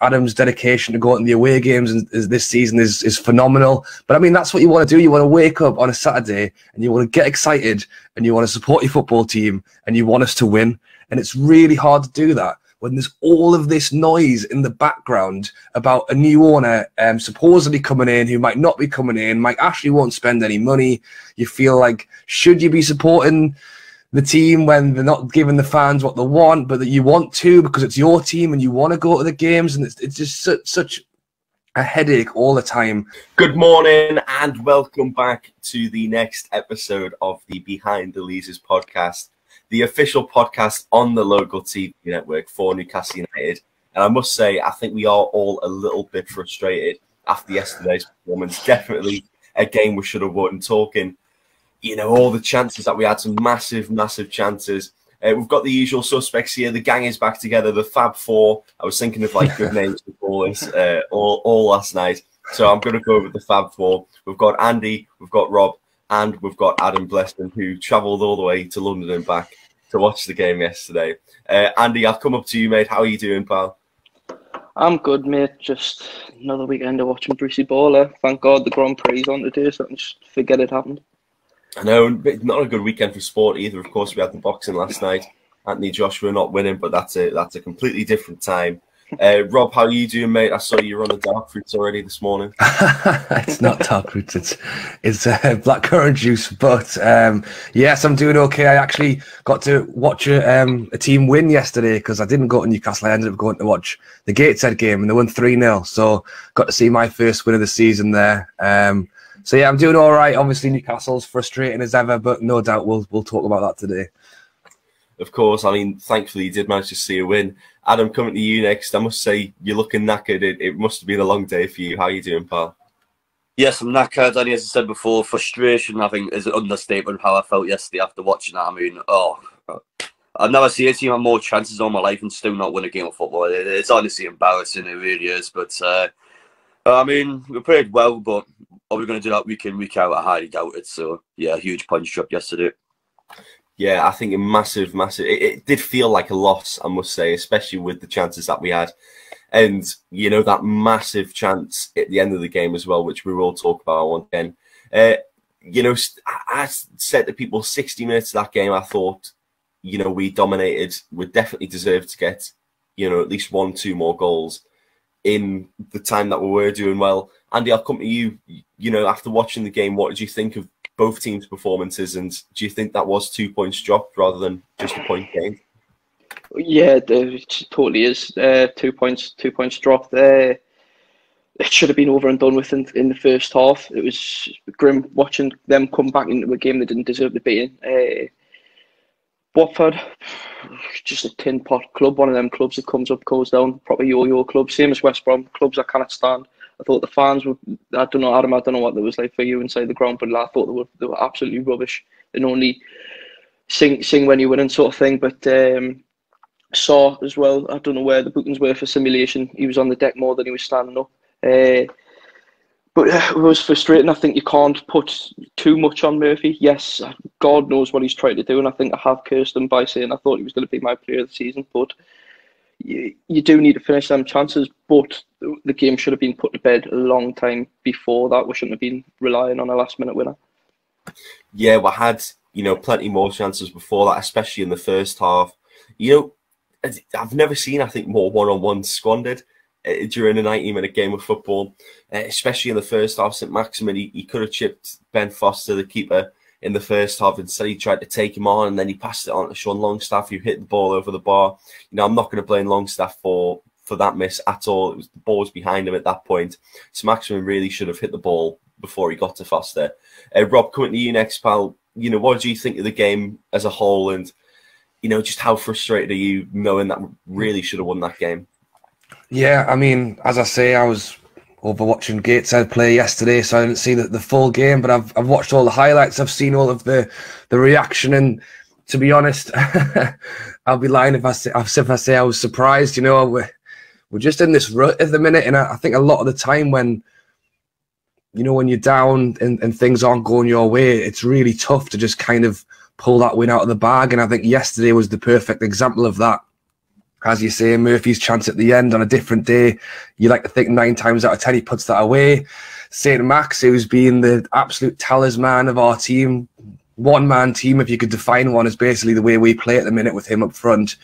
Adam's dedication to going to the away games this season is phenomenal. But I mean, that's what you want to do. You want to wake up on a Saturday and you want to get excited and you want to support your football team and you want us to win. And it's really hard to do that when there's all of this noise in the background about a new owner supposedly coming in who might not be coming in, might actually won't spend any money. You feel like, should you be supporting the team when they're not giving the fans what they want, but that you want to because it's your team and you want to go to the games? And it's just such a headache all the time. Good morning and welcome back to the next episode of the Behind the Leazes podcast, the official podcast on the local TV network for Newcastle United. And I must say, I think we are all a little bit frustrated after yesterday's performance. Definitely a game we should have won. Talking, all the chances that we had, some massive chances. We've got the usual suspects here. The gang is back together, the Fab Four. I was thinking of good names to call this all last night. So I'm going to go with the Fab Four. We've got Andy, we've got Rob, and we've got Adam Blessing, who travelled all the way to London and back to watch the game yesterday. Andy, I'll come up to you, mate. How are you doing, pal? I'm good, mate. Just another weekend of watching Brucey Baller. Thank God the Grand Prix is on today, so I can just forget it happened. I know, not a good weekend for sport either. Of course, we had the boxing last night. Anthony Joshua not winning, but that's a completely different time. Rob, how are you doing, mate? I saw you were on the dark fruits already this morning. It's not dark fruits, it's blackcurrant juice. But yes, I'm doing okay. I actually got to watch a team win yesterday because I didn't go to Newcastle. I ended up going to watch the Gateshead game and they won 3-0. So got to see my first win of the season there. So yeah, I'm doing all right. Obviously, Newcastle's frustrating as ever, but no doubt we'll talk about that today. Of course, I mean, thankfully you did manage to see a win. Adam, coming to you next. I must say, you're looking knackered. It must have been a long day for you. How are you doing, pal? Yes, I'm knackered. And as I said before, frustration, I think, is an understatement of how I felt yesterday after watching that. I mean, I've never seen a team have more chances all my life and still not win a game of football. It's honestly embarrassing. It really is. But, I mean, we played well, but are we going to do that week in, week out? I highly doubt it. So, yeah, huge punch drop yesterday. Yeah, I think a massive. It did feel like a loss, I must say, especially with the chances that we had. And, that massive chance at the end of the game as well, which we will talk about once again. I said to people 60 minutes of that game, I thought, we dominated. We definitely deserved to get, at least 1-2 more goals in the time that we were doing well. Andy, I'll come to you. After watching the game, what did you think of both teams' performances, and do you think that was 2 points dropped rather than just a point gained? Yeah, it totally is. 2 points dropped. It should have been over and done with in the first half. It was grim watching them come back into a game they didn't deserve to be in. Watford, just a tin pot club, one of them clubs that comes up, goes down, proper yo-yo club, same as West Brom, clubs I cannot stand. I thought the fans were, I don't know, Adam, I don't know what it was like for you inside the ground, but I thought they were absolutely rubbish and only sing when you win and sort of thing. But Saw as well, I don't know where the bookings were for simulation. He was on the deck more than he was standing up. But it was frustrating. I think you can't put too much on Murphy. Yes, God knows what he's trying to do, and I think I have cursed him by saying I thought he was going to be my player of the season, but you do need to finish them chances, but the game should have been put to bed a long time before that. We shouldn't have been relying on a last-minute winner. Yeah, we had, plenty more chances before that, especially in the first half. I've never seen, I think, more one-on-ones squandered during a 90-minute game of football, especially in the first half. St. Maximin, he could have chipped Ben Foster, the keeper, in the first half. Instead, he tried to take him on, and then he passed it on to Sean Longstaff, who hit the ball over the bar. I'm not going to blame Longstaff for that miss at all. The ball was behind him at that point. So Maximin really should have hit the ball before he got to Foster. Rob, coming to you next, pal. What do you think of the game as a whole, and just how frustrated are you knowing that we really should have won that game? Yeah, I mean, as I say, I was over watching Gateshead play yesterday, so I didn't see the full game, but I've watched all the highlights. I've seen all of the reaction, and to be honest, I'll be lying if I say I was surprised. We're just in this rut at the minute, and I think a lot of the time when you're down and things aren't going your way, it's really tough to just kind of pull that win out of the bag. And I think yesterday was the perfect example of that. As you say, Murphy's chance at the end on a different day, you like to think 9 times out of 10 he puts that away. St. Max, who's been the absolute talisman of our team, one-man team, if you could define one, is basically the way we play at the minute with him up front.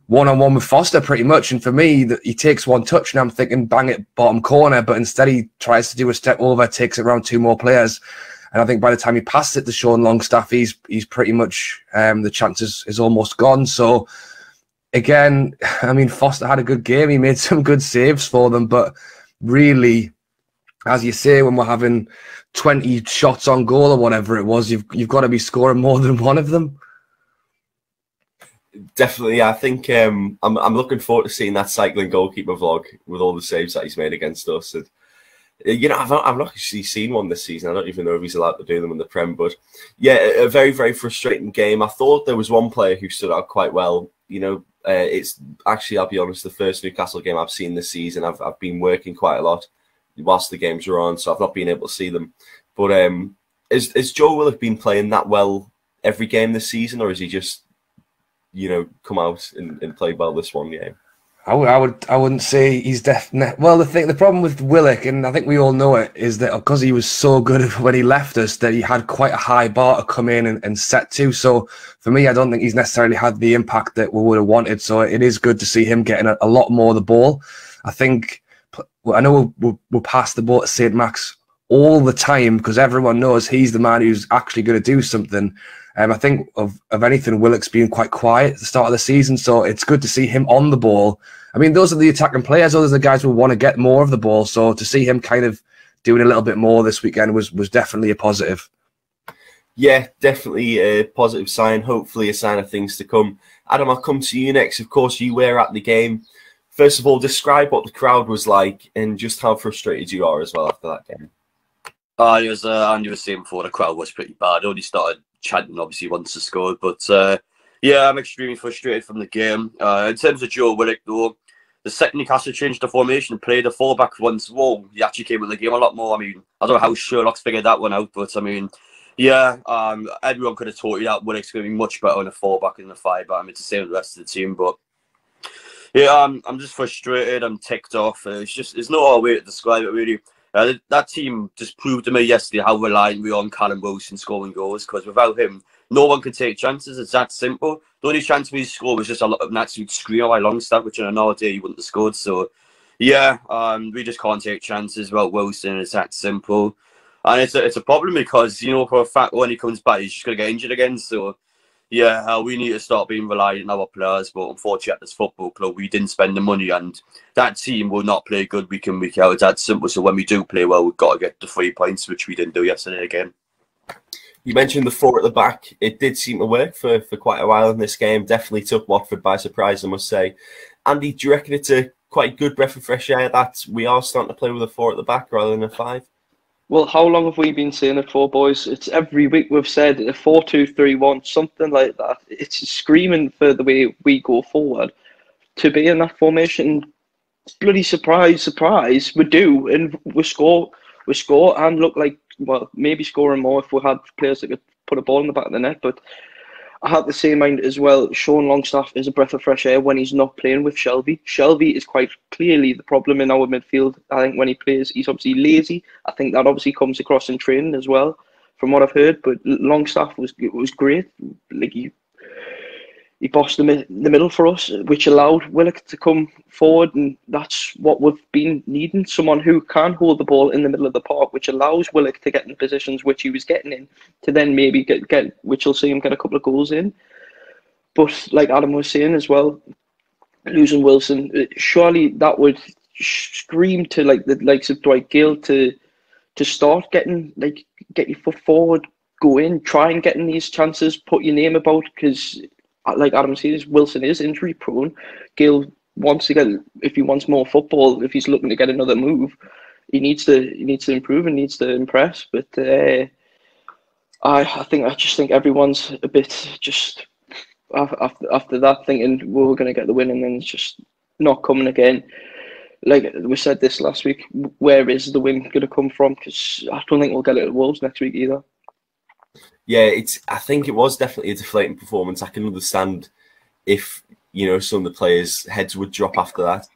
One-on-one with Foster pretty much, and for me, he takes one touch and I'm thinking bang it bottom corner, but instead he tries to do a step over, takes it around 2 more players. And I think by the time he passes it to Sean Longstaff, he's pretty much, the chance is almost gone. So, again, I mean, Foster had a good game. He made some good saves for them. But really, as you say, when we're having 20 shots on goal or whatever it was, you've got to be scoring more than one of them. Definitely. I think I'm looking forward to seeing that cycling goalkeeper vlog with all the saves that he's made against us. And, you know, I've not actually seen one this season. I don't even know if he's allowed to do them in the Prem. But, yeah, a very, very frustrating game. I thought there was one player who stood out quite well. You know, it's actually, I'll be honest, the first Newcastle game I've seen this season. I've been working quite a lot whilst the games were on, so I've not been able to see them. But has Joe Willock been playing that well every game this season, or is he just, you know, come out and play well this one game? I wouldn't say he's definitely. Well, the problem with Willock, and I think we all know it, is that because he was so good when he left us, that he had quite a high bar to come in and set to. So for me, I don't think he's necessarily had the impact that we would have wanted. So it is good to see him getting a lot more of the ball. I know we'll pass the ball to St. Max all the time because everyone knows he's the man who's actually going to do something. I think of anything, Willock's been quite quiet at the start of the season, so it's good to see him on the ball. I mean, those are the attacking players. Those are the guys who want to get more of the ball. So to see him kind of doing a little bit more this weekend was definitely a positive. Yeah, definitely a positive sign. Hopefully a sign of things to come. Adam, I'll come to you next. Of course, you were at the game. First of all, describe what the crowd was like and just how frustrated you are as well after that game. It was, Andy was saying before, the crowd was pretty bad. Only started chanting, obviously, once they scored. But, yeah, I'm extremely frustrated from the game. In terms of Joe Willock, though, the second Newcastle changed the formation and played the fullback once more, he actually came in the game a lot more. I mean, I don't know how Sherlock's figured that one out, but, I mean, yeah, everyone could have taught you that Willock's going to be much better on a fullback than a 5-back. I mean, it's the same with the rest of the team, but yeah, I'm just frustrated. I'm ticked off. There's no other way to describe it, really. That team just proved to me yesterday how reliant we are on Callum Wilson scoring goals, because without him, no one can take chances. It's that simple. The only chance we scored was just an absolute screamer by Longstaff, which on another day he wouldn't have scored. So, yeah, we just can't take chances without Wilson. It's that simple. And it's a problem because, you know, for a fact, when he comes back, he's just going to get injured again. So, yeah, we need to start being reliant on our players. But unfortunately, at this football club, we didn't spend the money, and that team will not play good week in, week out. It's that simple. So when we do play well, we've got to get the 3 points, which we didn't do yesterday again. You mentioned the 4 at the back. It did seem to work for quite a while in this game. Definitely took Watford by surprise, I must say. Andy, do you reckon it's a quite good breath of fresh air that we are starting to play with a 4 at the back rather than a 5? Well, how long have we been saying it for, boys? It's every week we've said a 4-2-3-1, something like that. It's screaming for the way we go forward. To be in that formation, bloody surprise, we do, and we score and look like, well, maybe scoring more if we had players that could put a ball in the back of the net. But I had the same mind as well. Sean Longstaff is a breath of fresh air when he's not playing with Shelby. Shelby is quite clearly the problem in our midfield. I think when he plays, he's obviously lazy. I think that obviously comes across in training as well, from what I've heard. But Longstaff was great. Like he bossed the middle for us, which allowed Willock to come forward, and that's what we've been needing. Someone who can hold the ball in the middle of the park, which allows Willock to get in positions which he was getting in, to then maybe get which will see him get a couple of goals in. But like Adam was saying as well, losing Wilson, surely that would scream to like the likes of Dwight Gale to start get your foot forward, go in, try and get in these chances, put your name about, because like Adam says, Wilson is injury prone. Gale wants to get, if he wants more football, if he's looking to get another move, he needs to improve and needs to impress. But I just think everyone's a bit just after that thinking we're going to get the win, and then it's just not coming again. Like we said this last week, where is the win going to come from? Because I don't think we'll get it at Wolves next week either. Yeah, I think it was definitely a deflating performance. I can understand if you know, some of the players' heads would drop after that.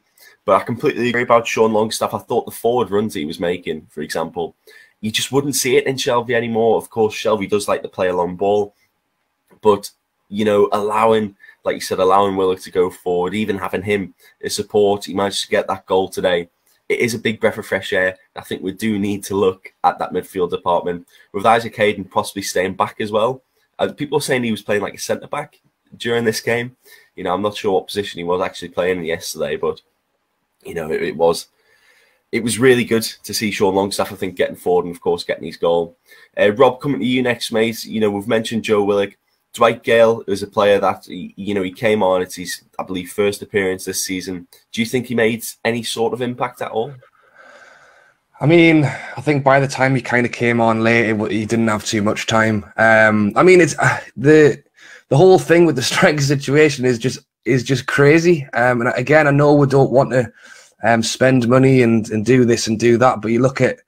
But I completely agree about Sean Longstaff. I thought the forward runs he was making, for example, you just wouldn't see it in Shelvey anymore. Of course, Shelvey does like to play a long ball, but, you know, allowing, like you said, allowing Willock to go forward, even having him as support, he managed to get that goal today. It is a big breath of fresh air. I think we do need to look at that midfield department with Isaac Hayden possibly staying back as well. People are saying he was playing like a centre-back during this game. You know, I'm not sure what position he was actually playing in yesterday, but, you know, it was really good to see Sean Longstaff, I think, getting forward and, of course, getting his goal. Rob, coming to you next, mate. You know, we've mentioned Joe Willock. Dwight Gale is a player that, you know, he came on. It's his, I believe, first appearance this season. Do you think he made any sort of impact at all? I mean, I think by the time he kind of came on late, he didn't have too much time. I mean, it's the whole thing with the striker situation is just crazy. And again, I know we don't want to spend money and do this and do that, but you look at,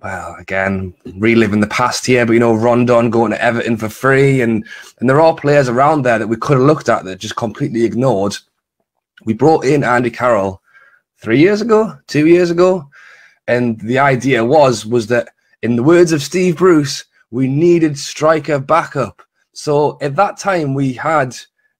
well, again, reliving the past here, but, you know, Rondon going to Everton for free, and there are players around there that we could have looked at that just completely ignored. We brought in Andy Carroll 2 years ago, and the idea was that, in the words of Steve Bruce, we needed striker backup. So at that time we had,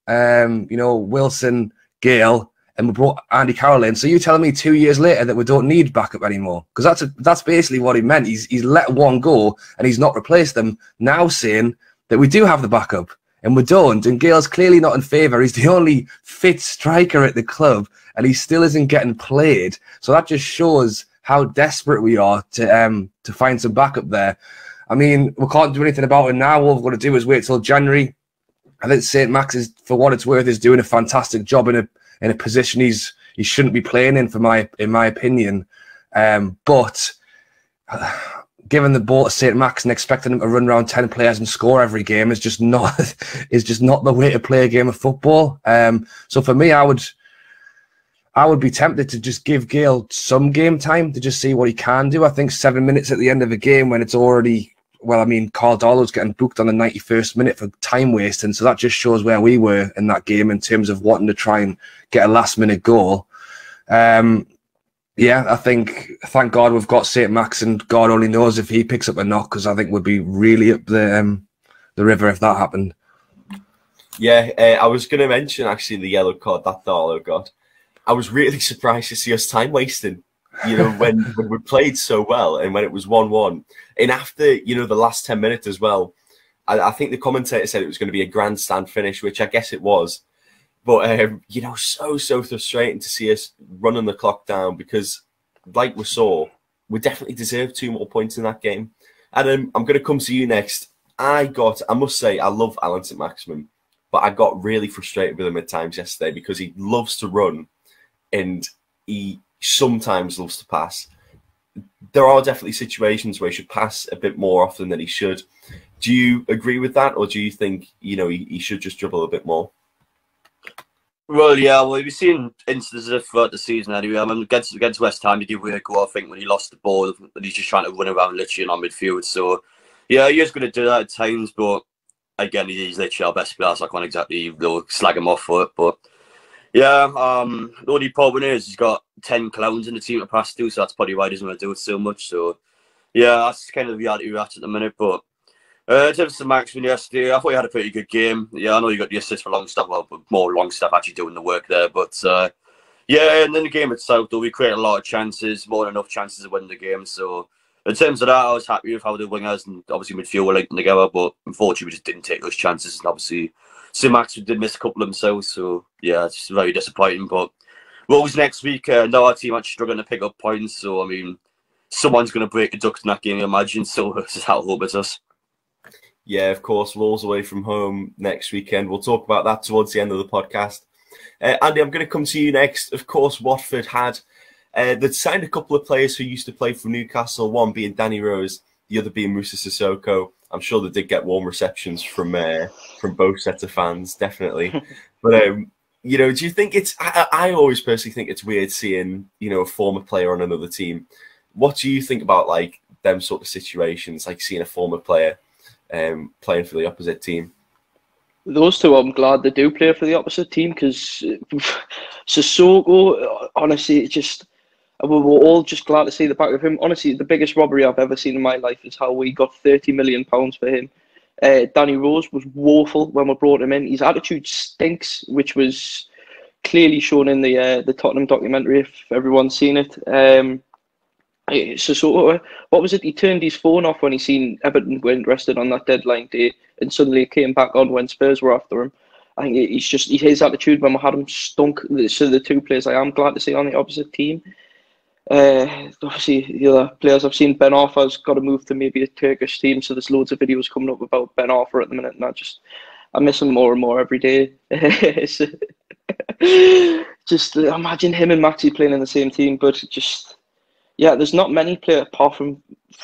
you know, Wilson, Gale, and we brought Andy Carroll in. So you're telling me 2 years later that we don't need backup anymore? Because that's basically what he meant. He's let one go and he's not replaced them. Now saying that we do have the backup and we don't. And Gale's clearly not in favour. He's the only fit striker at the club and he still isn't getting played. So that just shows how desperate we are to find some backup there. I mean, we can't do anything about it now. All we've got to do is wait till January. I think St. Max is, for what it's worth, is doing a fantastic job in a position he shouldn't be playing in my opinion. But giving the ball to St. Max and expecting him to run around 10 players and score every game is just not the way to play a game of football. So for me, I would be tempted to just give Gale some game time to just see what he can do. I think 7 minutes at the end of a game when it's already, well, I mean, Carl Darlow's getting booked on the 91st minute for time wasting. So that just shows where we were in that game in terms of wanting to try and get a last minute goal. Yeah, I think, thank God we've got St. Max, and God only knows if he picks up a knock, because I think we'd be really up the river if that happened. Yeah, I was going to mention actually the yellow card that Darlow got. I was really surprised to see us time wasting, you know, when we played so well and when it was 1-1. And after, you know, the last 10 minutes as well, I think the commentator said it was going to be a grandstand finish, which I guess it was. But, you know, so frustrating to see us running the clock down because, like we saw, we definitely deserved 2 more points in that game. And I'm going to come to you next. I must say, I love Alan St-Maximin, but I got really frustrated with him at times yesterday because he loves to run and he sometimes loves to pass. There are definitely situations where he should pass a bit more often than he should. Do you agree with that, or do you think, you know, he should just dribble a bit more? Well, yeah, well, we've seen instances of throughout the season anyway. I mean, against West Ham, he did win a goal, I think, when he lost the ball, and he's just trying to run around literally on midfield. So, yeah, he is going to do that at times, but again, he's literally our best player, so I can't exactly slag him off for it. But yeah, the only problem is he's got 10 clowns in the team to pass to, so that's probably why he doesn't want to do it so much. So, yeah, that's kind of the reality we're at the minute. But in terms of Maximin yesterday, I thought he had a pretty good game. Yeah, I know you got the assist for Longstaff, well, but more Longstaff actually doing the work there. But yeah, and then the game itself, though, we created a lot of chances, more than enough chances to win the game. So in terms of that, I was happy with how the wingers and obviously midfield were linking together, but unfortunately we just didn't take those chances. And obviously St. Max did miss a couple themselves, so yeah, it's very disappointing. But Wolves next week, now our team are struggling to pick up points, so I mean, someone's going to break a duck in that game, I imagine, so this is how I hope it's us. Yeah, of course, Wolves away from home next weekend. We'll talk about that towards the end of the podcast. Andy, I'm going to come to you next. Of course, Watford they'd signed a couple of players who used to play for Newcastle, one being Danny Rose, the other being Musa Sissoko. I'm sure they did get warm receptions from both sets of fans, definitely. But, you know, do you think it's... I always personally think it's weird seeing, you know, a former player on another team. What do you think about, like, them sort of situations, like seeing a former player playing for the opposite team? Those two, I'm glad they do play for the opposite team, because Sissoko, honestly, it just, we were all just glad to see the back of him. Honestly, the biggest robbery I've ever seen in my life is how we got £30 million for him. Danny Rose was woeful when we brought him in. His attitude stinks, which was clearly shown in the Tottenham documentary, if everyone's seen it. So what was it? He turned his phone off when he seen Everton were interested on that deadline day, and suddenly it came back on when Spurs were after him. I think he's just his attitude when we had him stunk. So the two players I am glad to see on the opposite team. Obviously, the other players I've seen, Ben Arthur's got to move to maybe a Turkish team, so there's loads of videos coming up about Ben Arthur at the minute, and I miss him more and more every day. Just imagine him and Maxi playing in the same team, but just, yeah, there's not many players apart from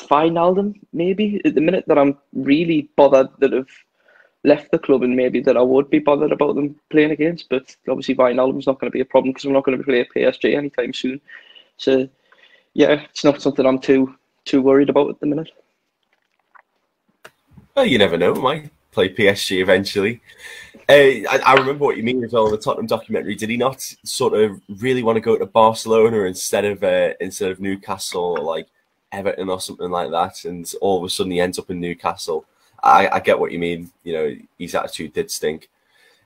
Wijnaldum, maybe, at the minute, that I'm really bothered that have left the club, and maybe that I would be bothered about them playing against. But obviously Wijnaldum's not going to be a problem because we're not going to play PSG anytime soon. So, yeah, it's not something I'm too worried about at the minute. Well, you never know. We might play PSG eventually. I remember what you mean as well in the Tottenham documentary. Did he not sort of really want to go to Barcelona instead of Newcastle or like Everton or something like that? And all of a sudden he ends up in Newcastle. I get what you mean. You know, his attitude did stink.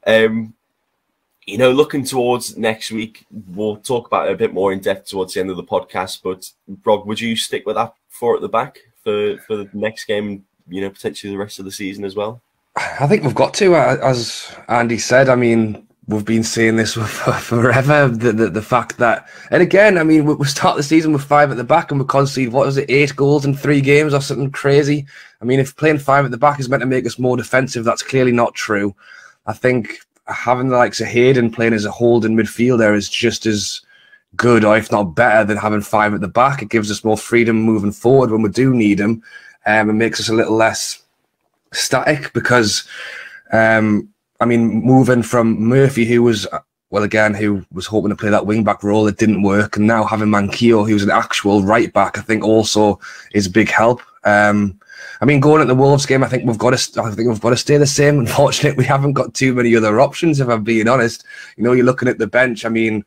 You know, looking towards next week, we'll talk about it a bit more in depth towards the end of the podcast. But Brog, would you stick with that four at the back for the next game? You know, potentially the rest of the season as well. I think we've got to, as Andy said. I mean, we've been saying this for forever. The fact that, and again, I mean, we start the season with 5 at the back and we concede, what was it, 8 goals in 3 games or something crazy. I mean, if playing 5 at the back is meant to make us more defensive, that's clearly not true. I think having the likes of Hayden playing as a holding midfielder is just as good, or if not better, than having 5 at the back. It gives us more freedom moving forward when we do need them. It makes us a little less static because, I mean, moving from Murphy, who was, well, again, who was hoping to play that wing-back role, it didn't work, and now having Manquillo, who's an actual right-back, I think also is a big help. I mean, going at the Wolves game, I think we've got to stay the same. Unfortunately, we haven't got too many other options, if I'm being honest. You know, you're looking at the bench. I mean,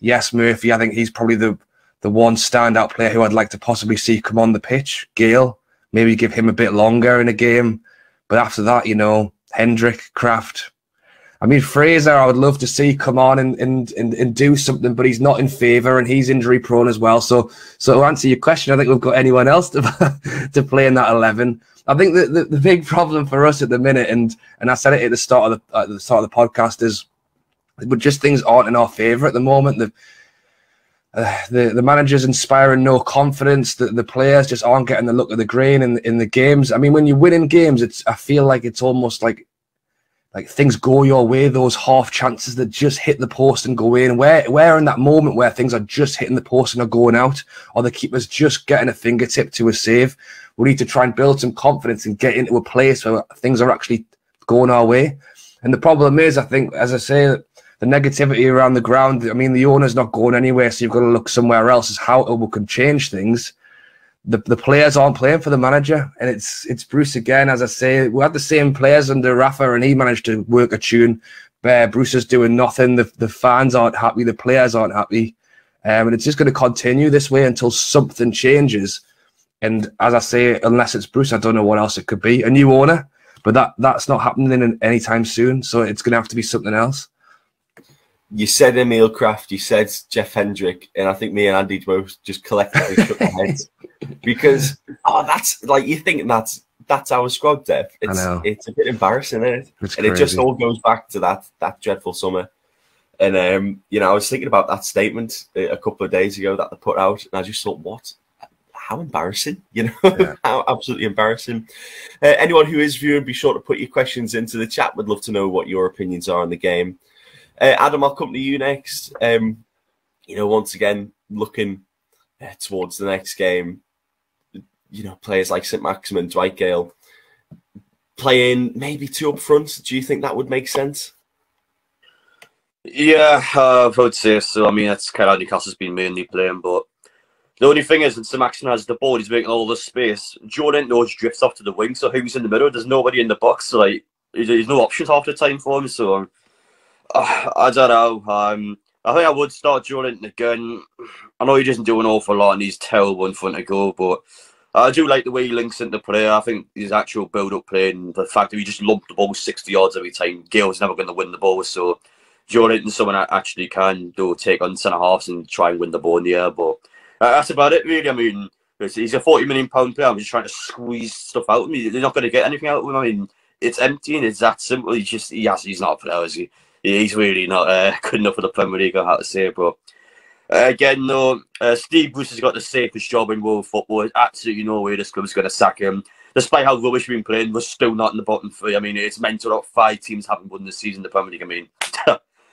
yes, Murphy, I think he's probably the one standout player who I'd like to possibly see come on the pitch. Gale, maybe give him a bit longer in a game. But after that, you know, Hendrick, Kraft. I mean, Fraser, I would love to see come on and do something, but he's not in favour and he's injury prone as well. So to answer your question, I think we've got anyone else to play in that 11. I think the big problem for us at the minute, and I said it at the start of the podcast, is but just things aren't in our favour at the moment. The manager's inspiring no confidence. The players just aren't getting the look of the grain in the games. I mean, when you win in games, I feel like it's almost like things go your way, those half chances that just hit the post and go in. Where in that moment where things are just hitting the post and are going out, or the keeper's just getting a fingertip to a save, we need to try and build some confidence and get into a place where things are actually going our way. And the problem is, I think, as I say, the negativity around the ground, I mean, the owner's not going anywhere, so you've got to look somewhere else as how we can change things. The players aren't playing for the manager, and it's Bruce again. As I say, we had the same players under Rafa, and he managed to work a tune. Bruce is doing nothing. The fans aren't happy. The players aren't happy, and it's just going to continue this way until something changes. And as I say, unless it's Bruce, I don't know what else it could be. A new owner, but that's not happening anytime soon. So it's going to have to be something else. You said Emil Kraft, you said Jeff Hendrick, and I think me and Andy both just collectively shook our heads because that's like, you think that's our squad depth. It's a bit embarrassing, isn't it? And it just all goes back to that dreadful summer. And you know, I was thinking about that statement a couple of days ago that they put out, and I just thought, what? How embarrassing, you know? Yeah. How absolutely embarrassing. Anyone who is viewing, be sure to put your questions into the chat. We'd love to know what your opinions are on the game. Adam, I'll come to you next. You know, once again, looking towards the next game, you know, players like St. Maximin, Dwight Gale, playing maybe 2 up front. Do you think that would make sense? Yeah, I would say so. I mean, that's kind of how Newcastle's been mainly playing, but the only thing is, when St. Maximin has the ball, he's making all this space. Joe Dent knows drifts off to the wing, so who's in the middle? There's nobody in the box, so like, there's no options half the time for him. So I don't know. I think I would start Joelinton again. I know he doesn't do an awful lot and he's terrible in front of goal, but I do like the way he links into play. I think his actual build-up play and the fact that he just lumped the ball 60 yards every time. Gale's never going to win the ball, so Joelinton's someone that actually can take on centre-halves and try and win the ball in the air. But that's about it, really. I mean, he's a £40 million player. I'm just trying to squeeze stuff out of him. They're not going to get anything out of him. I mean, it's empty and it's that simple. He's not a player, is he? He's really not good enough for the Premier League, I have to say. But again, no, Steve Bruce has got the safest job in world football. There's absolutely no way this club's going to sack him. Despite how rubbish we've been playing, we're still not in the bottom three. I mean, it's mental that 5 teams haven't won this season in the Premier League. I mean,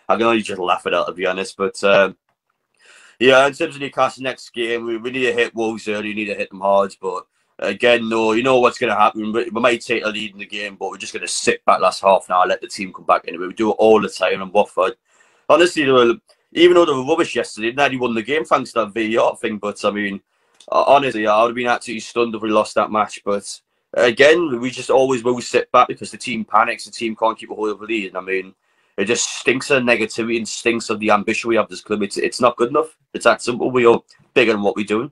I can only just laugh at that, to be honest. But yeah, in terms of Newcastle next game, we need to hit Wolves early. We need to hit them hard. But again, no, you know what's going to happen. We might take a lead in the game, but we're just going to sit back last half an hour, let the team come back anyway. We do it all the time. And Watford, honestly, even though they were rubbish yesterday, they nearly won the game thanks to that VAR thing. But I mean, honestly, I would have been absolutely stunned if we lost that match. But again, we just always will sit back because the team panics. The team can't keep a hold of the lead. And I mean, it just stinks of negativity and stinks of the ambition we have this club. It's not good enough. It's that simple. We are bigger than what we're doing.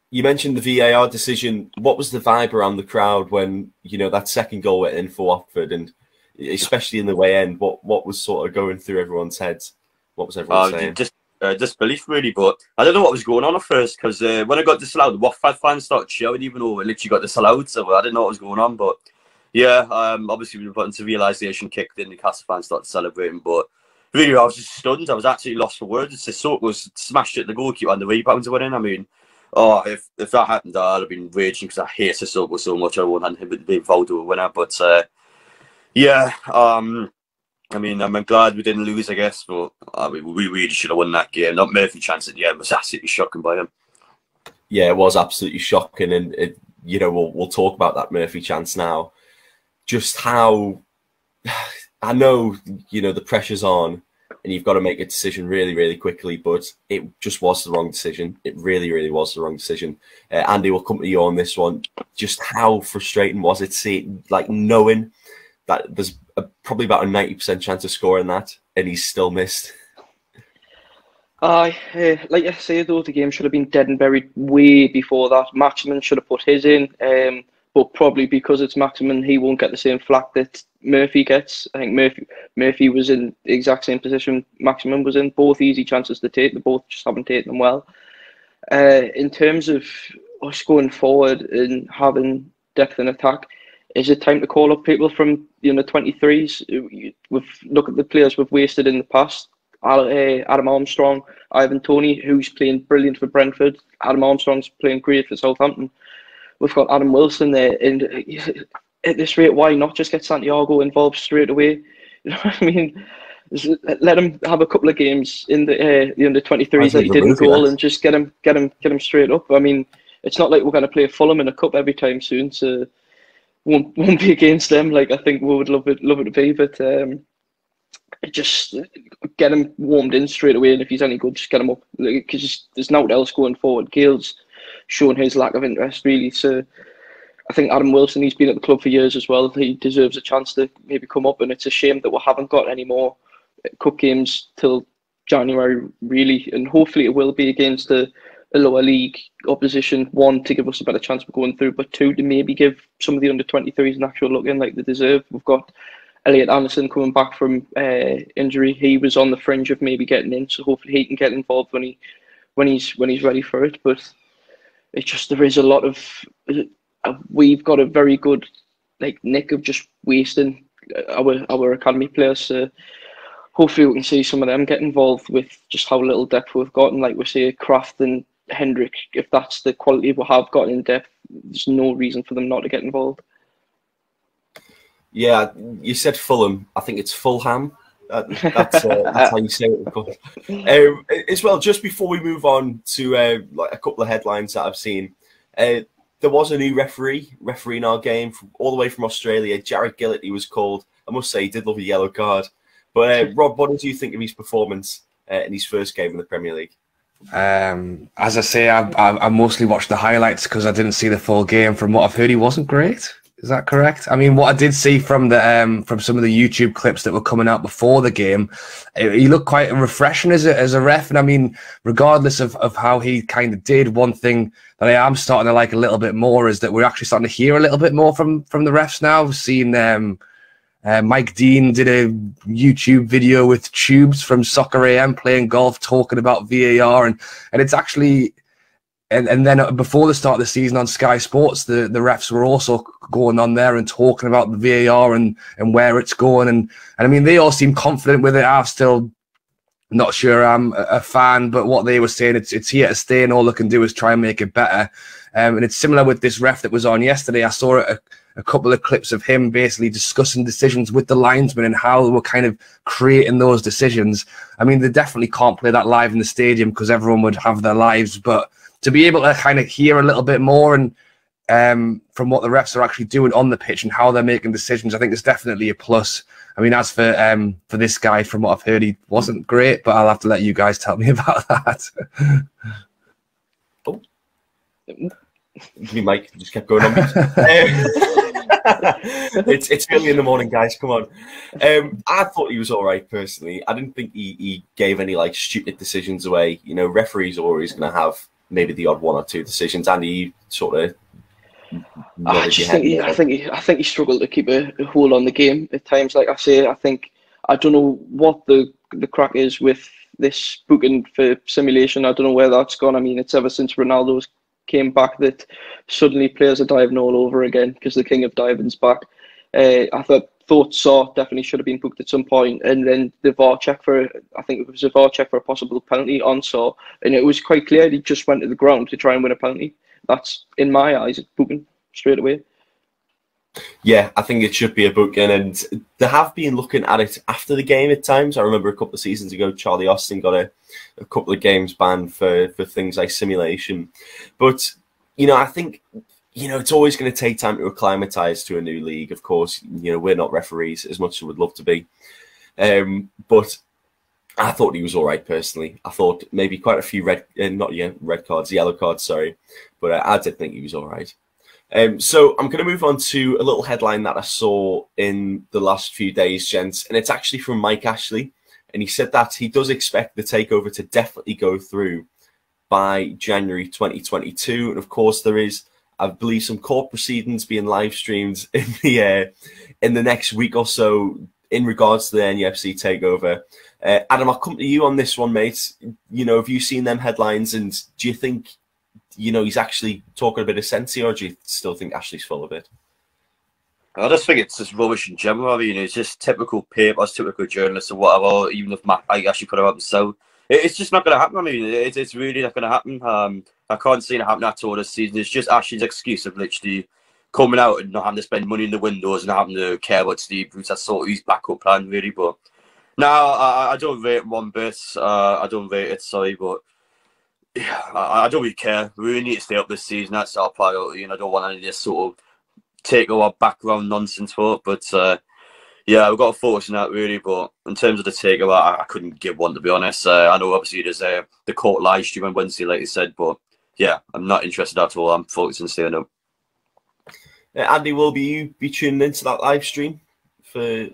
You mentioned the VAR decision. What was the vibe around the crowd when, you know, that second goal went in for Watford, and especially in the way end? What was sort of going through everyone's heads? What was everyone saying? Just disbelief, really. But I don't know what was going on at first, because when I got disallowed, the Watford fans started shouting, even though I literally got disallowed. So I didn't know what was going on. But yeah, obviously we were put into realisation kicked in. The Newcastle fans started celebrating, but really, I was just stunned. I was absolutely lost for words. Sissoko was smashed at the goalkeeper and the rebounds went in. I mean, if that happened, I'd have been raging because I hate Sissoko so much. I wouldn't have him be involved with a winner. But yeah, I mean, I'm glad we didn't lose, I guess. But I mean, we really should have won that game. Not Murphy chance at the end was absolutely shocking by him. Yeah, it was absolutely shocking, and you know, we'll talk about that Murphy chance now. Just how I know, you know, the pressure's on and you've got to make a decision really, really quickly, but it just was the wrong decision. It really, really was the wrong decision. Andy, will come to you on this one. Just how frustrating was it, like knowing that there's probably about a 90% chance of scoring that and he's still missed? Like I say, though, the game should have been dead and buried way before that. Maximin should have put his in. But probably because it's Maximin, he won't get the same flack that Murphy gets. I think Murphy was in the exact same position Maximin was in. Both easy chances to take. They both just haven't taken them well. In terms of us going forward and having depth in attack, is it time to call up people from the under-23s? Look at the players we've wasted in the past. Adam Armstrong, Ivan Toney, who's playing brilliant for Brentford. Adam Armstrong's playing great for Southampton. We've got Adam Wilson there, and at this rate, why not just get Santiago involved straight away? You know what I mean? Let him have a couple of games in the under-23s that he didn't goal, and just get him straight up. I mean, it's not like we're going to play Fulham in a cup every time soon, so won't be against them. Like I think we would love it to be, but just get him warmed in straight away, and if he's any good, just get him up, because there's nothing else going forward. Gale's shown his lack of interest, really. So I think Adam Wilson, he's been at the club for years as well. He deserves a chance to maybe come up, and it's a shame that we haven't got any more cup games till January, really. And hopefully it will be against a lower league opposition. One, to give us a better chance of going through, but two, to maybe give some of the under-23s an actual look in like they deserve. We've got Elliot Anderson coming back from injury. He was on the fringe of maybe getting in, so hopefully he can get involved when he's ready for it. But it's just, there is a lot of, we've got a very good nick of just wasting our academy players. So hopefully we can see some of them get involved with just how little depth we've got. And like we say, Kraft and Hendrick, if that's the quality we have got in depth, there's no reason for them not to get involved. Yeah, you said Fulham. I think it's Fulham. That's how you say it. As well, just before we move on to a couple of headlines that I've seen, there was a new referee in our game all the way from Australia. Jarrod Gillett, he was called. I must say, he did love a yellow card. But Rob, what did you think of his performance in his first game in the Premier League? As I say, I mostly watched the highlights because I didn't see the full game. From what I've heard, he wasn't great. Is that correct? I mean, what I did see from the from some of the YouTube clips that were coming out before the game, he looked quite refreshing as a ref. And I mean, regardless of how he kind of did, one thing that I am starting to like a little bit more is that we're actually starting to hear a little bit more from the refs now. We've seen Mike Dean did a YouTube video with Tubes from Soccer AM playing golf, talking about VAR, and it's actually. And then before the start of the season on Sky Sports, the refs were also going on there and talking about the VAR and where it's going. And I mean, they all seem confident with it. I'm still not sure I'm a fan, but what they were saying, it's here to stay and all they can do is try and make it better. And it's similar with this ref that was on yesterday. I saw a couple of clips of him basically discussing decisions with the linesmen and how they were kind of creating those decisions. I mean, they definitely can't play that live in the stadium because everyone would have their lives, but to be able to kind of hear a little bit more and from what the refs are actually doing on the pitch and how they're making decisions, I think it's definitely a plus. I mean, as for this guy, from what I've heard, he wasn't great, but I'll have to let you guys tell me about that. Oh, me, Mike, just kept going on. It's early in the morning, guys. Come on. I thought he was all right personally. I didn't think he gave any like stupid decisions away. You know, referees are always going to have maybe the odd one or two decisions, and he sort of. I think he struggled to keep a hold on the game at times. Like I say, I don't know what the crack is with this booking for simulation. I don't know where that's gone. I mean, it's ever since Ronaldo's came back that suddenly players are diving all over again because the king of diving's back. I thought Saw definitely should have been booked at some point, and then the VAR check for a possible penalty on Saw, and it was quite clear he just went to the ground to try and win a penalty. That's, in my eyes, booking straight away. Yeah, I think it should be a booking, and they have been looking at it after the game at times. I remember a couple of seasons ago, Charlie Austin got a couple of games banned for things like simulation. But, you know, I think, you know, it's always going to take time to acclimatise to a new league. Of course, you know, we're not referees as much as we'd love to be. But I thought he was all right personally. I thought maybe quite a few yellow cards, sorry. But I did think he was all right. So I'm going to move on to a little headline that I saw in the last few days, gents. And it's actually from Mike Ashley. And he said that he does expect the takeover to definitely go through by January 2022. And of course, there is, I believe, some court proceedings being live streamed in the next week or so in regards to the NUFC takeover. Adam, I'll come to you on this one, mate. You know, have you seen them headlines, and do you think, you know, he's actually talking a bit of sense here, or do you still think Ashley's full of it? I just think it's just rubbish in general. I mean, it's just typical papers, typical journalists or whatever. Even if Matt actually put it up himself, it's just not going to happen. I mean, it's really not going to happen. I can't see it happening at all this season. It's just Ashley's excuse of literally coming out and not having to spend money in the windows and not having to care about Steve Bruce. That's sort of his backup plan, really. But no, I don't rate it one bit. I don't rate it, sorry, but yeah, I don't really care. We really need to stay up this season. That's our priority, and I don't want any of this sort of take our background nonsense for it. But yeah, we've got to focus on that, really. But in terms of the takeover, I couldn't give one, to be honest. I know obviously there's the court live stream on Wednesday, like you said, but yeah, I'm not interested at all. I'm focusing on staying up. Andy, will you be tuning into that live stream for the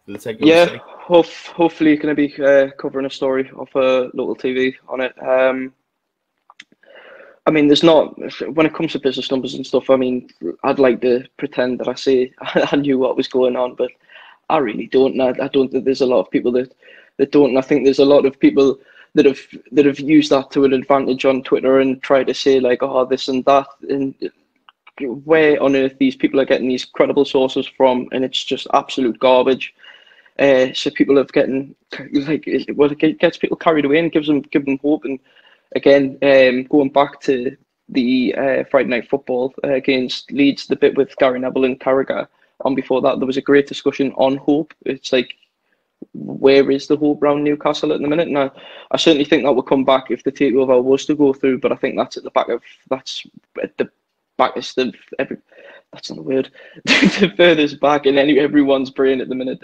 takeover? Yeah, hopefully you're going to be covering a story off local TV on it. I mean, there's not, when it comes to business numbers and stuff, I mean, I'd like to pretend that I knew what was going on, but I really don't. I don't think there's a lot of people that don't. And I think there's a lot of people that have used that to an advantage on Twitter and try to say like, oh, this and that, and where on earth these people are getting these credible sources from, and it's just absolute garbage. So people are getting like, well, it gets people carried away and gives them hope. And again, going back to the Friday Night Football against Leeds, the bit with Gary Neville and Carragher on before that, there was a great discussion on hope. It's like, where is the hope around Newcastle at the minute? And I certainly think that will come back if the takeover was to go through, but I think that's at the backest of every, that's not a word, the furthest back in everyone's brain at the minute.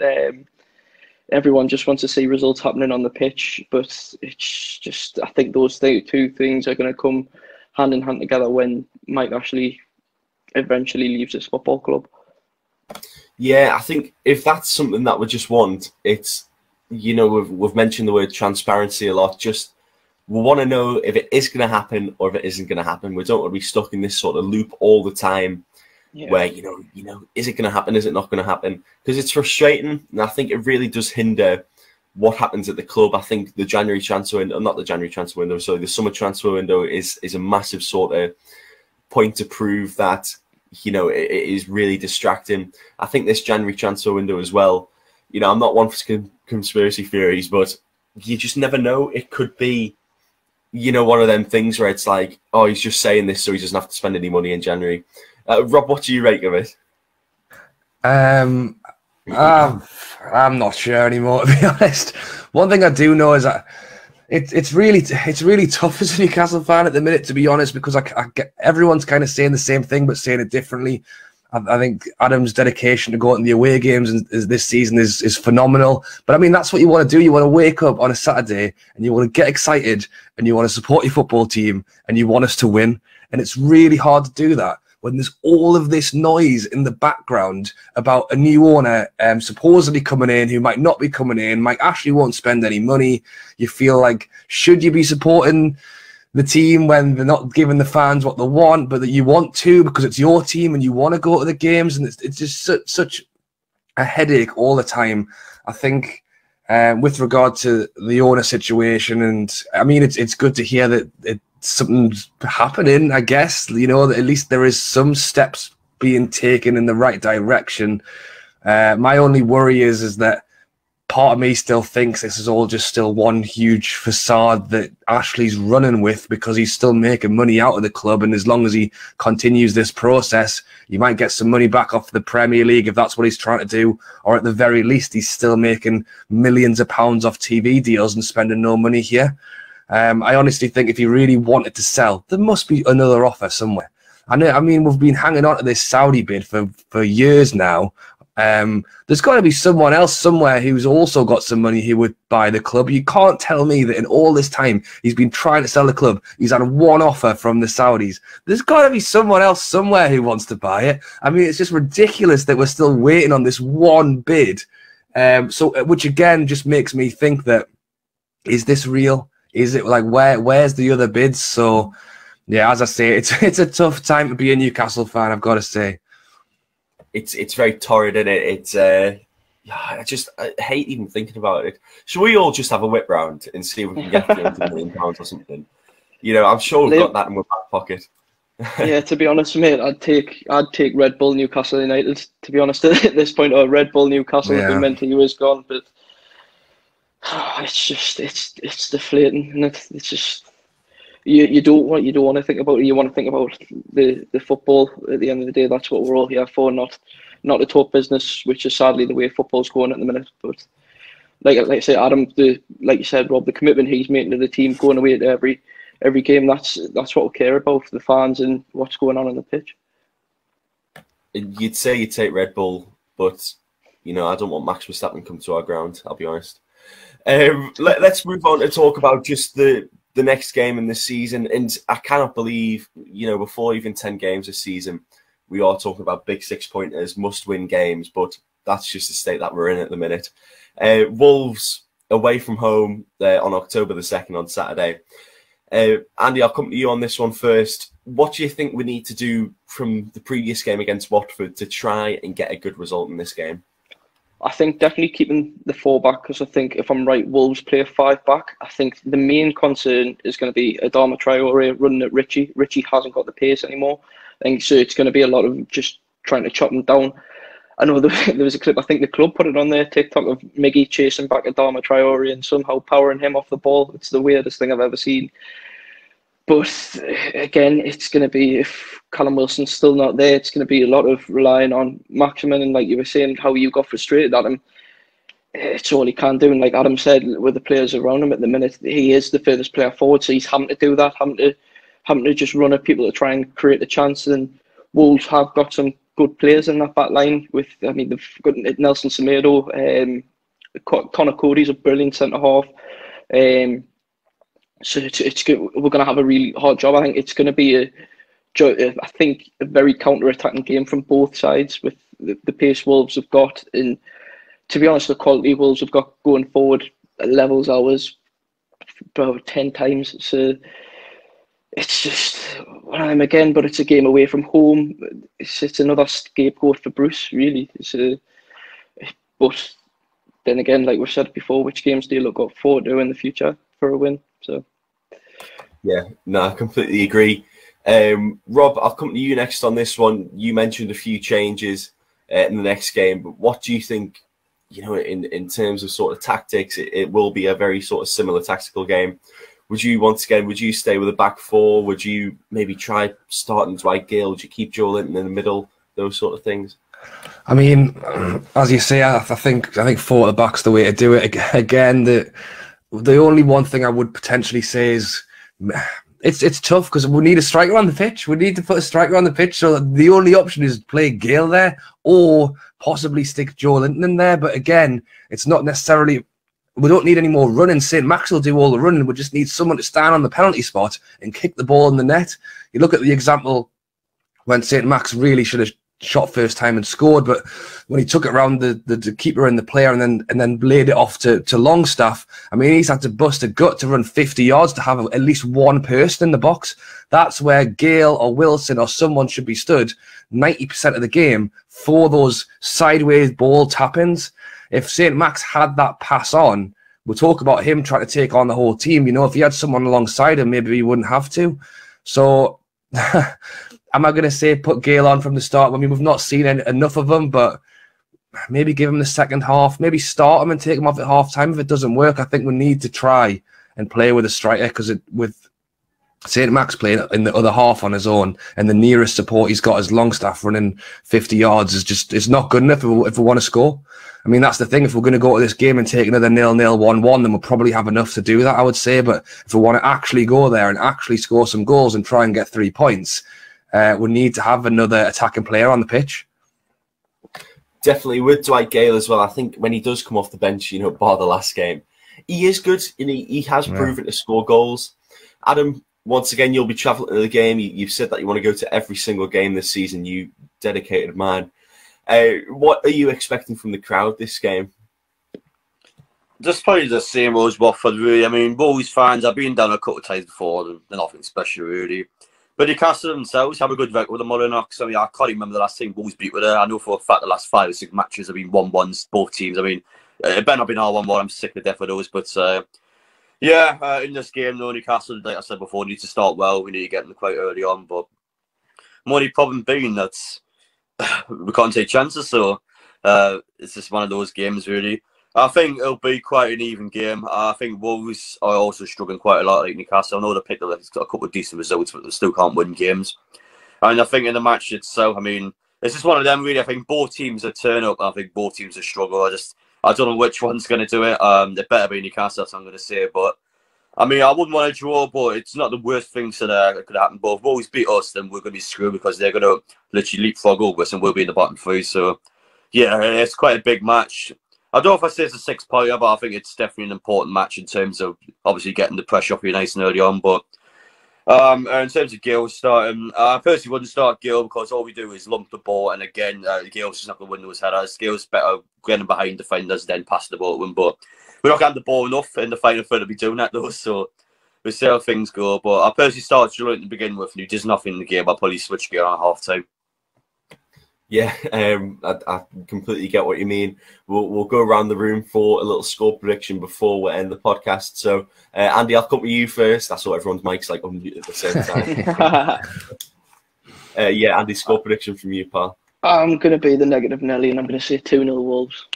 Everyone just wants to see results happening on the pitch, but it's just, I think those two things are going to come hand in hand together when Mike Ashley eventually leaves this football club. Yeah, I think if that's something that we just want, it's, you know, we've mentioned the word transparency a lot. Just we want to know if it is going to happen or if it isn't going to happen. We don't want to be stuck in this sort of loop all the time, where you know, is it going to happen? Is it not going to happen? Because it's frustrating, and I think it really does hinder what happens at the club. I think the January transfer window, not the January transfer window, sorry, the summer transfer window is a massive sort of point to prove that, you know, it is really distracting. I think this January transfer window as well, you know, I'm not one for conspiracy theories, but you just never know. It could be, you know, one of them things where it's like, oh, he's just saying this so he doesn't have to spend any money in January. Rob, what do you rate of it? I'm not sure anymore, to be honest. One thing I do know is that it's really tough as a Newcastle fan at the minute, to be honest, because I get everyone's kind of saying the same thing but saying it differently. I think Adam's dedication to going to the away games this season is phenomenal. But I mean, that's what you want to do. You want to wake up on a Saturday and you want to get excited and you want to support your football team and you want us to win. And it's really hard to do that when there's all of this noise in the background about a new owner supposedly coming in who might not be coming in. Mike Ashley won't spend any money. You feel like, should you be supporting the team when they're not giving the fans what they want, but that you want to because it's your team and you want to go to the games? And it's just such a headache all the time. I think with regard to the owner situation, and I mean, it's good to hear that something's happening, I guess, you know, that at least there is some steps being taken in the right direction. My only worry is that part of me still thinks this is all just still one huge facade that Ashley's running with because he's still making money out of the club. And as long as he continues this process, you might get some money back off the Premier League if that's what he's trying to do. Or at the very least, he's still making millions of pounds off TV deals and spending no money here. I honestly think if he really wanted to sell, there must be another offer somewhere. I mean, we've been hanging on to this Saudi bid for years now. There's got to be someone else somewhere who's also got some money who would buy the club. You can't tell me that in all this time he's been trying to sell the club, he's had one offer from the Saudis. There's got to be someone else somewhere who wants to buy it. I mean, it's just ridiculous that we're still waiting on this one bid. Which again just makes me think that, is this real? Is it like, where's the other bids? So yeah, as I say, it's a tough time to be a Newcastle fan, I've got to say. It's very torrid, isn't it? I hate even thinking about it. Should we all just have a whip round and see if we can get £300 million or something? You know, I'm sure we've got that in our back pocket. Yeah, to be honest, mate, I'd take Red Bull Newcastle United, to be honest, at this point, or Red Bull Newcastle if we meant to you is gone, but it's deflating, and it's just you don't want to think about it. You want to think about the football at the end of the day. That's what we're all here for, not the talk business, which is sadly the way football's going at the minute. But like I say, Adam, like you said, Rob, the commitment he's making to the team, going away to every game, that's what we care about for the fans and what's going on the pitch. You'd say you take Red Bull, but you know, I don't want Max Verstappen come to our ground, I'll be honest. Let's move on to talk about just the next game in this season. And I cannot believe, you know, before even 10 games this season, we are talking about big 6-pointers, must-win games, but that's just the state that we're in at the minute. Wolves away from home on October the 2nd on Saturday. Andy, I'll come to you on this one first. What do you think we need to do from the previous game against Watford to try and get a good result in this game? I think definitely keeping the 4 back, because I think, if I'm right, Wolves play a 5 back. I think the main concern is going to be Adama Traore running at Richie. Richie hasn't got the pace anymore. I think so. It's going to be a lot of just trying to chop him down. I know there was a clip, I think the club put it on their TikTok, of Miggy chasing back Adama Traore and somehow powering him off the ball. It's the weirdest thing I've ever seen. But again, it's going to be, if Callum Wilson's still not there, it's going to be a lot of relying on Maximin. And like you were saying, how you got frustrated at him, it's all he can do. And like Adam said, with the players around him at the minute, he is the furthest player forward, so he's having to do that, having to just run at people to try and create a chance. And Wolves have got some good players in that back line. I mean, they've got Nelson Semedo, Connor Cody's a brilliant centre half. So it's good. We're going to have a really hard job. I think it's going to be a very counter-attacking game from both sides, with the pace Wolves have got, and to be honest, the quality Wolves have got going forward levels ours about 10 times. So it's just one of them again, but it's a game away from home. It's another scapegoat for Bruce, really. But then again, like we've said before, which games do you look forward to in the future for a win? So yeah, no, I completely agree. Rob, I'll come to you next on this one. You mentioned a few changes in the next game, but what do you think, you know, in terms of sort of tactics, it will be a very sort of similar tactical game. Would you, once again, would you stay with a back four? Would you maybe try starting Dwight Gale? Would you keep Joe Linton in the middle? Those sort of things. I mean, as you say, I think four at the back's the way to do it. Again, the only one thing I would potentially say is it's tough because we need a striker on the pitch. We need to put a striker on the pitch. So the only option is play Gale there or possibly stick Joe Linton in there. But again, it's not necessarily. We don't need any more running. St. Max will do all the running. We just need someone to stand on the penalty spot and kick the ball in the net. You look at the example when St. Max really should have shot first time and scored, but when he took it around the keeper and the player and then laid it off to Longstaff, I mean, he's had to bust a gut to run 50 yards to have at least one person in the box. That's where Gale or Wilson or someone should be stood 90% of the game for those sideways ball tap-ins. If St. Max had that pass on, we'll talk about him trying to take on the whole team. You know, if he had someone alongside him, maybe he wouldn't have to. So am I going to say put Gale on from the start? I mean, we've not seen enough of him, but maybe give him the second half. Maybe start him and take him off at half time. If it doesn't work, I think we need to try and play with a striker because with St. Max playing in the other half on his own and the nearest support he's got is Longstaff running 50 yards is just it's not good enough if we want to score. I mean, that's the thing. If we're going to go to this game and take another 0-0, 1-1, then we'll probably have enough to do that, I would say. But if we want to actually go there and actually score some goals and try and get 3 points, we need to have another attacking player on the pitch. Definitely with Dwight Gale as well. I think when he does come off the bench, you know, bar the last game, he is good and he has proven to score goals. Adam, once again, you'll be travelling to the game. You've said that you want to go to every single game this season, you dedicated man. What are you expecting from the crowd this game? Just probably the same as Watford, really. I mean, Wolves fans, I've been down a couple of times before, and they're nothing special, really. But Newcastle themselves have a good record with the Molyneux. I mean, I can't remember the last time Wolves beat with her. I know for a fact the last 5 or 6 matches have been 1-1s, both teams. I mean, it better not been all 1-1. I'm sick to death of those. But, yeah, in this game, though, Newcastle, like I said before, need to start well. We need to get them quite early on. But my only problem being that we can't take chances. So it's just one of those games, really. I think it'll be quite an even game. I think Wolves are also struggling quite a lot, like Newcastle. I know they picked up a couple of decent results, but they still can't win games. And I think in the match itself, I mean, it's just one of them, really. I think both teams are turn up, and I think both teams are struggle. I don't know which one's going to do it. It better be Newcastle, that's what I'm going to say. But, I mean, I wouldn't want to draw, but it's not the worst thing that could happen. But if Wolves beat us, then we're going to be screwed because they're going to literally leapfrog over us and we'll be in the bottom 3. So, yeah, it's quite a big match. I don't know if I say it's a 6-pointer, but I think it's definitely an important match in terms of obviously getting the pressure off you nice and early on. But in terms of Gale starting, I personally wouldn't start Gale because all we do is lump the ball, and again, Gale's just not going to win those headers. Gale's better getting behind defenders than passing the ball to him. But we're not getting the ball enough in the final third to be doing that though. So we'll see how things go. But I personally started Julian to begin with, and he does nothing in the game. I'll probably switch Gale on half time. Yeah, I completely get what you mean. We'll go around the room for a little score prediction before we end the podcast. So, Andy, I'll come to you first. That's what everyone's mic's like on at the same time. Yeah, Andy, score prediction from you, pal. I'm going to be the negative Nelly, and I'm going to say 2-0 Wolves.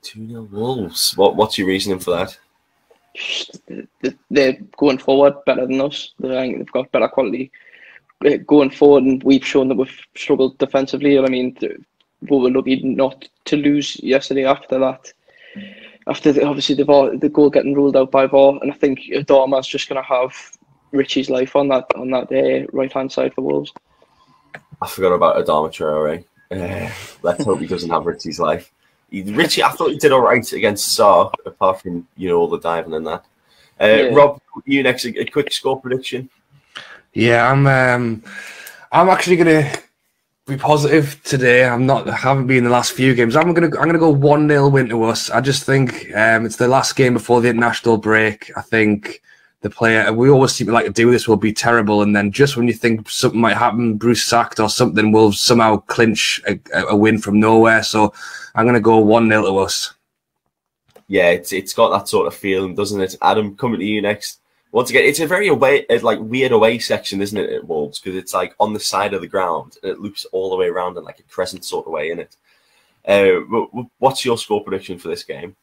2-0 Wolves. What's your reasoning for that? They're going forward better than us. They've got better quality going forward, and we've shown that we've struggled defensively. I mean, we were lucky not to lose yesterday after that. Obviously the goal getting ruled out by VAR, and I think Adama's just going to have Richie's life on that right hand side for Wolves. I forgot about Adama Traore. Let's hope he doesn't have Richie's life. Richie, I thought he did all right against Sarr, apart from all the diving and that. Rob, you next. A quick score prediction. Yeah, I'm actually gonna be positive today. I haven't been in the last few games. I'm gonna go 1-0 win to us. I just think it's the last game before the international break. I think the player, we always seem to like to do this, will be terrible, and then just when you think something might happen, Bruce sacked or something, will somehow clinch a win from nowhere. So I'm gonna go 1-0 to us. Yeah, it's got that sort of feeling, doesn't it? Adam, coming to you next. Once again, it's a very weird away section, isn't it, at Wolves? Because it's like on the side of the ground and it loops all the way around in like a crescent sort of way, in it. What's your score prediction for this game?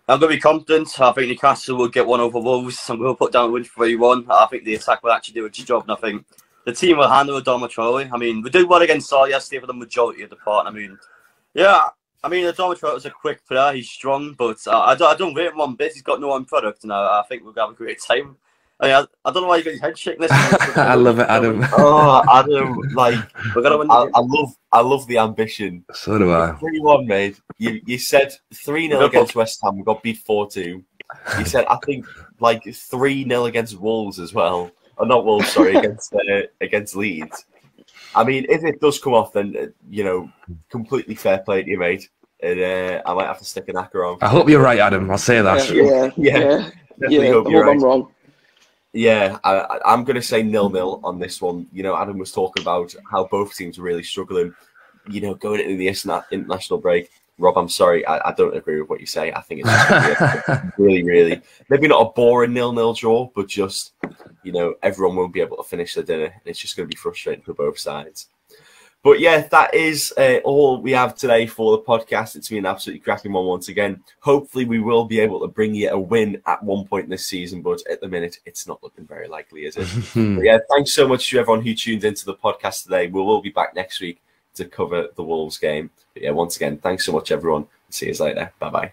I'm going to be confident. I think Newcastle will get one over Wolves. I'm going to put down a win 3-1. I think the attack will actually do its job, and I think the team will handle Adama Traore. I mean, we did well against Saul yesterday for the majority of the part. I mean, yeah. I mean, Adama Traore is a quick player. He's strong, but I don't rate him one bit. He's got no own product, and I think we'll have a great time. I mean, I don't know why you got your head shaking. I love it, Adam. Oh, Adam, like we're gonna win. I love the ambition. So do I. 3-1, mate. You said 3-0 against West Ham. We got beat 4-2. You said I think like 3-0 against Wolves as well. Or not Wolves, sorry, against Leeds. I mean, if it does come off, then completely fair play to you, mate. And I might have to stick a knacker on. I hope you're right, Adam. I'll say that. Yeah. I hope I'm wrong. Yeah, I'm going to say 0-0 on this one. Adam was talking about how both teams are really struggling, going into the international break. Rob, I'm sorry, I don't agree with what you say. I think it's just really, really, maybe not a boring 0-0 draw, but just, everyone won't be able to finish their dinner. And it's just going to be frustrating for both sides. But yeah, that is all we have today for the podcast. It's been an absolutely cracking one once again. Hopefully we will be able to bring you a win at one point this season, but at the minute, it's not looking very likely, is it? But yeah, thanks so much to everyone who tuned into the podcast today. We will be back next week to cover the Wolves game. But yeah, once again, thanks so much, everyone. See you later. Bye-bye.